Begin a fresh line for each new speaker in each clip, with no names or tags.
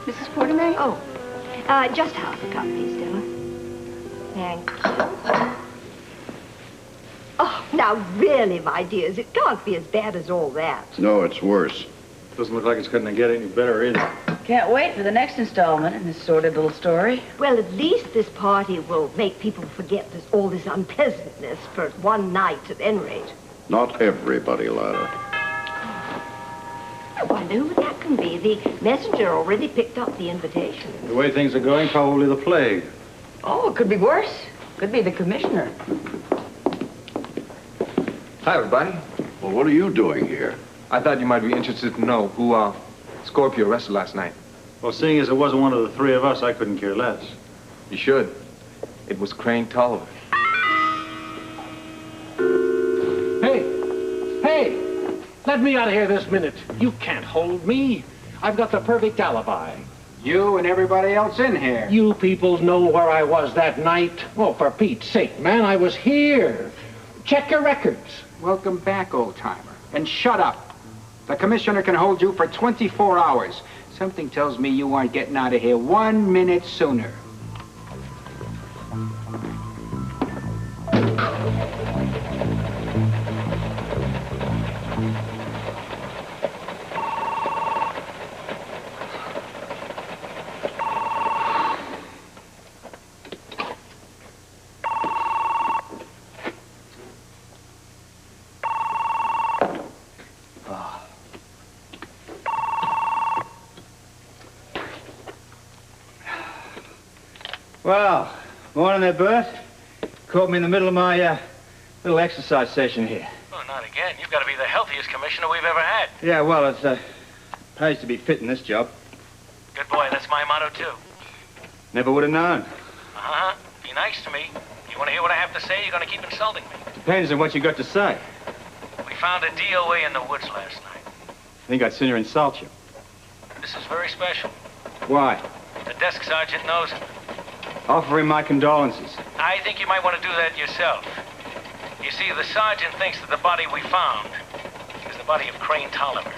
Mrs. Quartermaine?
Oh, just half a cup, please, Stella. Thank you. Oh, now really, my dears, it can't be as bad as all that.
No, it's worse.
Doesn't look like it's going to get any better either.
Can't wait for the next installment in this sordid little story.
Well, at least this party will make people forget all this unpleasantness for one night at any rate.
Not everybody, Lila.
Oh, I know what that can be. The messenger already picked up the invitation.
The way things are going, probably the plague.
Oh, it could be worse. Could be the commissioner.
Hi, everybody.
Well, what are you doing here?
I thought you might be interested to know who, Scorpio arrested last night.
Well, seeing as it wasn't one of the three of us, I couldn't care less.
You should. It was Crane Tolliver.
Hey! Let me out of here this minute. You can't hold me. I've got the perfect alibi.
You and everybody else in here.
You people know where I was that night. Oh, for Pete's sake, man, I was here. Check your records.
Welcome back, old-timer. And shut up. The commissioner can hold you for 24 hours. Something tells me you aren't getting out of here 1 minute sooner.
Well, morning there, Bert. Caught me in the middle of my little exercise session here.
Oh, not again. You've got to be the healthiest commissioner we've ever had.
Yeah, well, it pays to be fit in this job.
Good boy, that's my motto, too.
Never would have known.
Uh-huh. Be nice to me. You want to hear what I have to say? You're going to keep insulting me.
Depends on what you got to say.
We found a DOA in the woods last night.
I think I'd sooner insult you.
This is very special.
Why?
The desk sergeant knows it.
Offer him my condolences.
I think you might want to do that yourself. You see, the sergeant thinks that the body we found is the body of Crane Tolliver.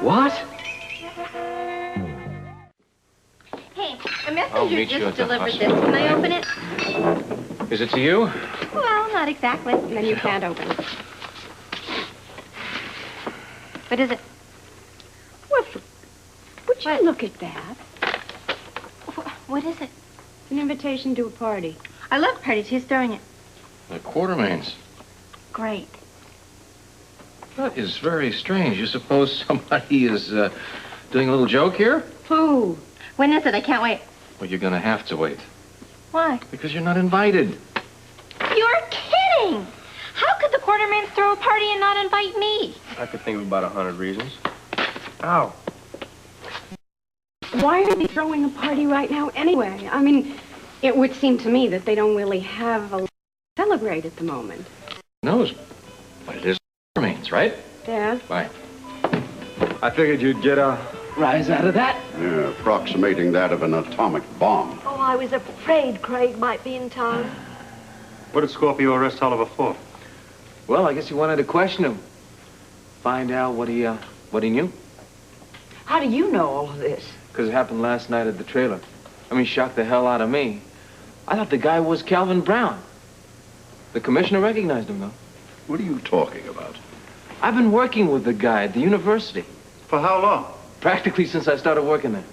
What?
Hey, a
I'll
messenger
meet you
just
at the
delivered this.
hospital.
Can I open it?
Is it to you?
Well, not exactly. Then you can't open it. What is it?
Well, would you look at that?
What is it?
An invitation to a party.
I love parties. Who's throwing it?
The Quartermaines.
Great.
That is very strange. You suppose somebody is doing a little joke here?
Who? When is it? I can't wait.
Well, you're going to have to wait.
Why?
Because you're not invited.
You're kidding! How could the Quartermaines throw a party and not invite me?
I could think of about 100 reasons.
Ow.
Why are they throwing a party right now anyway? I mean, it would seem to me that they don't really have a celebrate at the moment.
Who knows? But it is Quartermaines, right?
Yeah.
Bye.
I figured you'd get a rise out of that.
Yeah, approximating that of an atomic bomb.
Oh, I was afraid Craig might be in town.
What did Scorpio arrest Tolliver for?
Well, I guess he wanted to question him. Find out what he knew.
How do you know all of this?
Because it happened last night at the trailer. I mean, shocked the hell out of me. I thought the guy was Calvin Brown. The commissioner recognized him, though.
What are you talking about?
I've been working with the guy at the university.
For how long?
Practically since I started working there.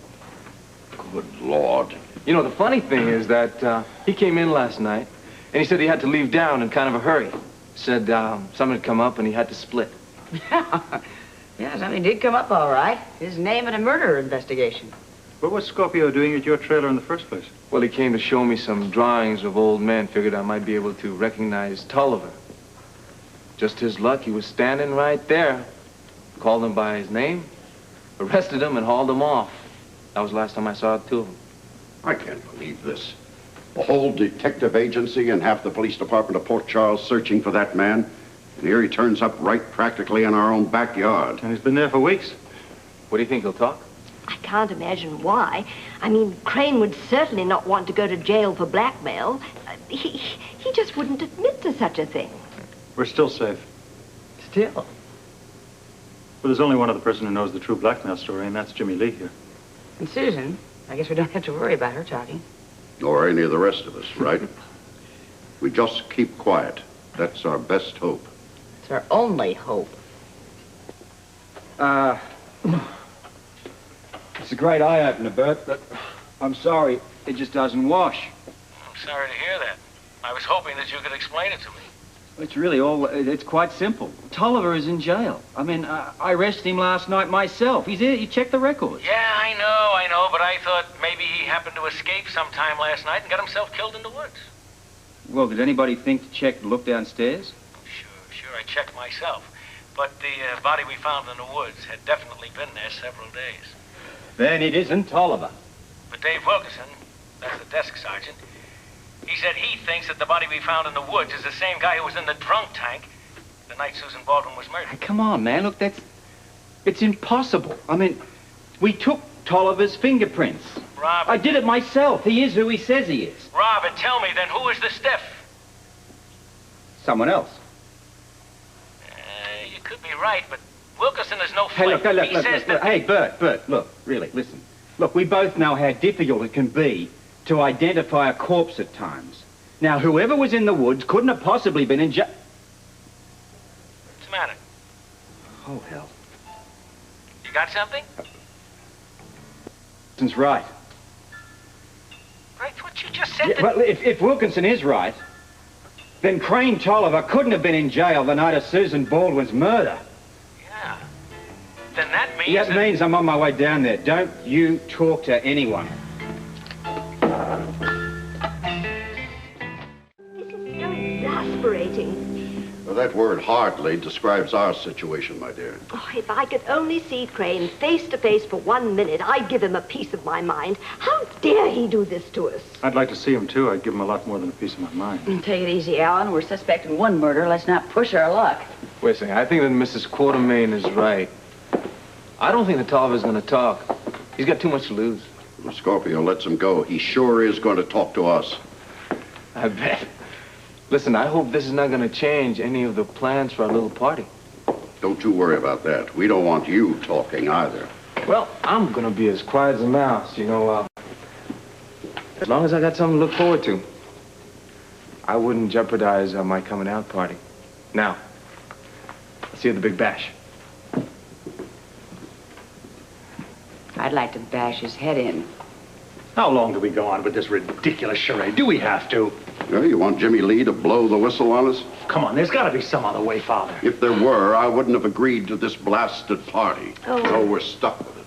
Good Lord.
You know, the funny thing is that he came in last night, and he said he had to leave down in kind of a hurry. Said something had come up, and he had to split.
Yeah, something did come up all right. His name in a murder investigation.
What was Scorpio doing at your trailer in the first place?
Well, he came to show me some drawings of old men. Figured I might be able to recognize Tolliver. Just his luck, he was standing right there. Called him by his name, arrested him, and hauled him off. That was the last time I saw the two of them.
I can't believe this. The whole detective agency and half the police department of Port Charles searching for that man. And here he turns up right practically in our own backyard.
And he's been there for weeks.
What do you think, he'll talk?
I can't imagine why. I mean, Crane would certainly not want to go to jail for blackmail. He just wouldn't admit to such a thing.
We're still safe.
Still?
Well, there's only one other person who knows the true blackmail story, and that's Jimmy Lee here.
And Susan, I guess we don't have to worry about her talking.
Or any of the rest of us, right? We just keep quiet. That's our best hope.
It's our only hope.
It's a great eye-opener, Bert, but I'm sorry, it just doesn't wash.
I'm sorry to hear that. I was hoping that you could explain it to me.
It's it's quite simple. Tolliver is in jail. I mean, I arrested him last night myself. He's here, you check the records.
Yeah, I know, but I thought maybe he happened to escape sometime last night and got himself killed in the woods.
Well, did anybody think to check, look downstairs?
Sure, I checked myself. But the body we found in the woods had definitely been there several days.
Then it isn't Tolliver.
But Dave Wilkerson, that's the desk sergeant, he said he thinks that the body we found in the woods is the same guy who was in the drunk tank the night Susan Baldwin was murdered.
Hey, come on, man. Look, it's impossible. I mean, we took Tolliver's fingerprints.
Robert.
I did it myself. He is who he says he is.
Robert, tell me then, who is the stiff?
Someone else.
You could be right, but Wilkerson is no
Hey,
flake.
look. Hey, Bert, look, really, listen. Look, we both know how difficult it can be to identify a corpse at times. Now, whoever was in the woods couldn't have possibly been in jail.
What's the matter?
Oh, hell.
You got something?
Wilkinson's right.
Right, what you just said.
Yeah, well, if Wilkinson is right, then Crane Tolliver couldn't have been in jail the night of Susan Baldwin's murder.
Yeah. Then that means...
That means I'm on my way down there. Don't you talk to anyone.
This is so exasperating.
Well, that word hardly describes our situation, my dear.
Oh, if I could only see Crane face to face for 1 minute, I'd give him a piece of my mind. How dare he do this to us?
I'd like to see him, too. I'd give him a lot more than a piece of my mind.
Take it easy, Alan. We're suspecting one murder. Let's not push our luck.
Wait a second. I think that Mrs. Quartermaine is right. I don't think that Tolliver's going to talk. He's got too much to lose.
Well, Scorpio lets him go. He sure is going to talk to us.
I bet. Listen, I hope this is not going to change any of the plans for our little party.
Don't you worry about that. We don't want you talking either.
Well, I'm going to be as quiet as a mouse, you know. As long as I got something to look forward to. I wouldn't jeopardize my coming out party. Now, I'll see you at the big bash.
I'd like to bash his head in.
How long do we go on with this ridiculous charade? Do we have to?
Well, you want Jimmy Lee to blow the whistle on us?
Come on, there's got to be some other way, Father.
If there were, I wouldn't have agreed to this blasted party.
Oh.
So we're stuck with it.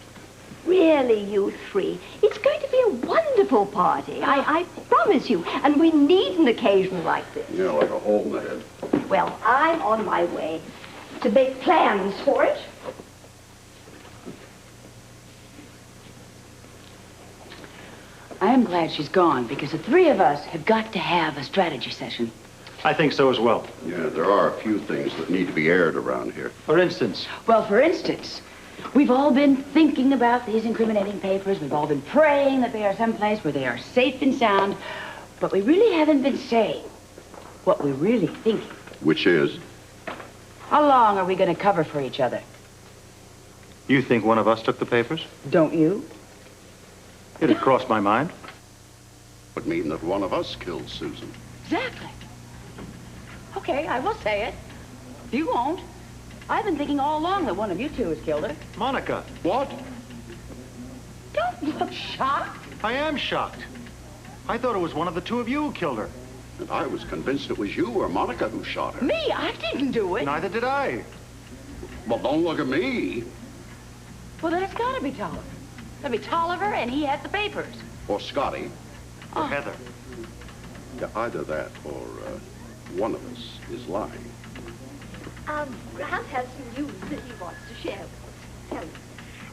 Really, you three. It's going to be a wonderful party. I promise you. And we need an occasion like this.
Yeah, like a hole in the head.
Well, I'm on my way to make plans for it.
I am glad she's gone, because the three of us have got to have a strategy session.
I think so as well.
Yeah, there are a few things that need to be aired around here.
For instance?
Well, for instance, we've all been thinking about these incriminating papers. We've all been praying that they are someplace where they are safe and sound. But we really haven't been saying what we're really thinking.
Which is?
How long are we going to cover for each other?
You think one of us took the papers?
Don't you?
It had crossed my mind.
Would mean that one of us killed Susan.
Exactly. Okay, I will say it. You won't. I've been thinking all along that one of you two has killed her.
Monica.
What?
Don't look shocked.
I am shocked. I thought it was one of the two of you who killed her.
And I was convinced it was you or Monica who shot her.
Me? I didn't do it.
Neither did I.
Well, don't look at me.
Well, then it's got to be Tolliver. It'll be Tolliver, and he has the papers.
Or Scotty.
Or Heather.
Yeah, either that or one of us is lying.
Grant has some news that he wants to share with us. Tell us.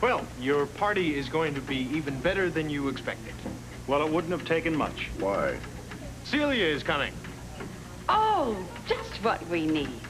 Well, your party is going to be even better than you expected. Well, it wouldn't have taken much.
Why?
Celia is coming.
Oh, just what we need.